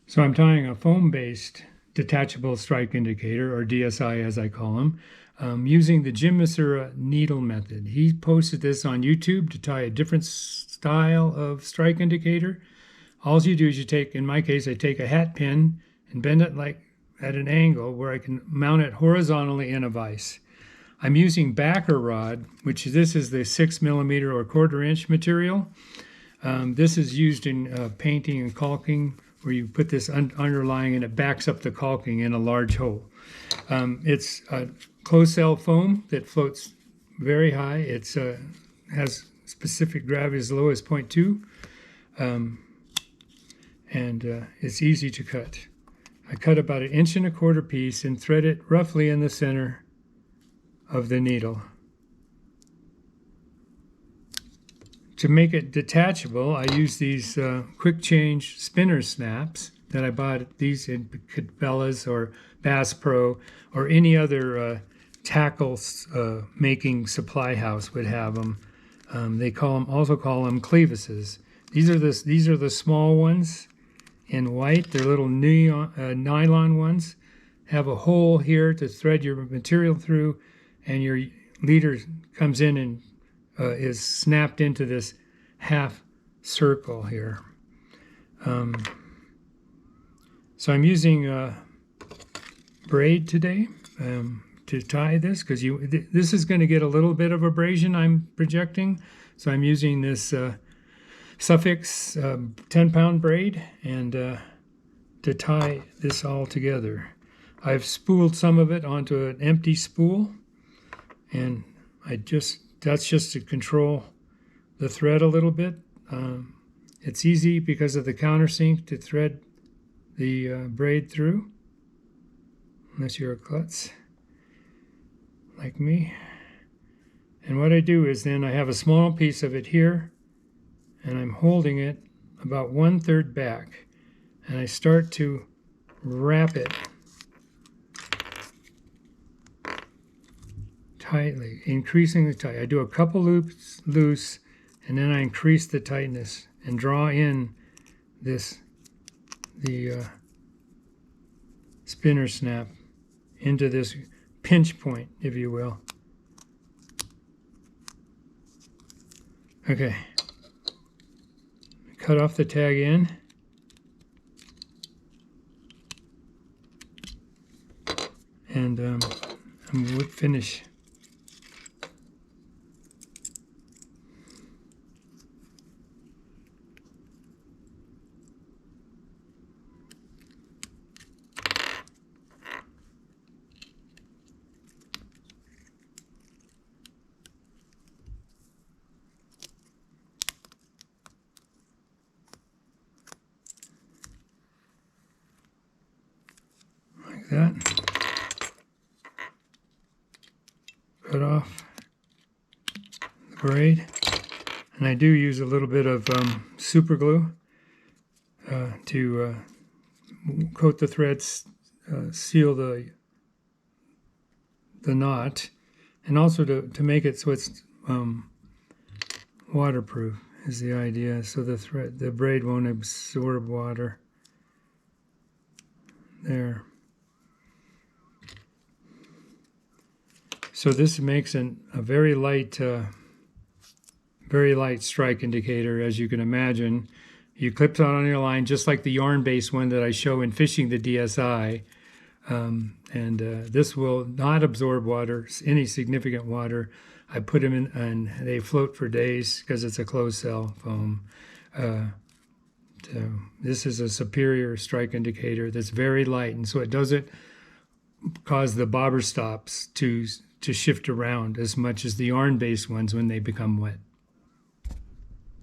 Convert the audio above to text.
So I'm tying a foam-based detachable strike indicator, or DSI as I call them, using the Jim Masura needle method. He posted this on YouTube to tie a different style of strike indicator. All you do is you take, in my case, I take a hat pin and bend it like at an angle where I can mount it horizontally in a vise. I'm using backer rod, which this is the 6mm or 1/4 inch material. This is used in painting and caulking, where you put this underlying and it backs up the caulking in a large hole. It's a closed cell foam that floats very high. It has specific gravity as low as 0.2, and it's easy to cut. I cut about 1.25 inch piece and thread it roughly in the center of the needle. To make it detachable, I use these quick change spinner snaps that I bought these in Cabela's or Bass Pro or any other tackle making supply house would have them. They also call them clevises. These are the small ones in white. They're little nylon ones. Have a hole here to thread your material through, and your leader comes in and is snapped into this half circle here. So I'm using braid today to tie this, because this is going to get a little bit of abrasion, I'm projecting. So I'm using this Suffix 10-pound braid and to tie this all together. I've spooled some of it onto an empty spool, and that's just to control the thread a little bit. It's easy because of the countersink to thread the braid through, unless you're a klutz like me. And what I do is then I have a small piece of it here, and I'm holding it about 1/3 back, and I start to wrap it tightly, increasing the tight. I do a couple loops loose, and then I increase the tightness and draw in the spinner snap into this pinch point, if you will. Okay. Cut off the tag end. And I'm would finish. Like that. Cut off the braid, and I do use a little bit of super glue to coat the threads, seal the knot, and also to make it so it's waterproof is the idea, so the braid won't absorb water. There. So this makes a very light strike indicator, as you can imagine. You clip it on your line, just like the yarn-based one that I show in fishing the DSI. And this will not absorb water, any significant water. I put them in, and they float for days because it's a closed cell foam. So this is a superior strike indicator that's very light, and so it doesn't cause the bobber stops to shift around as much as the yarn-based ones when they become wet.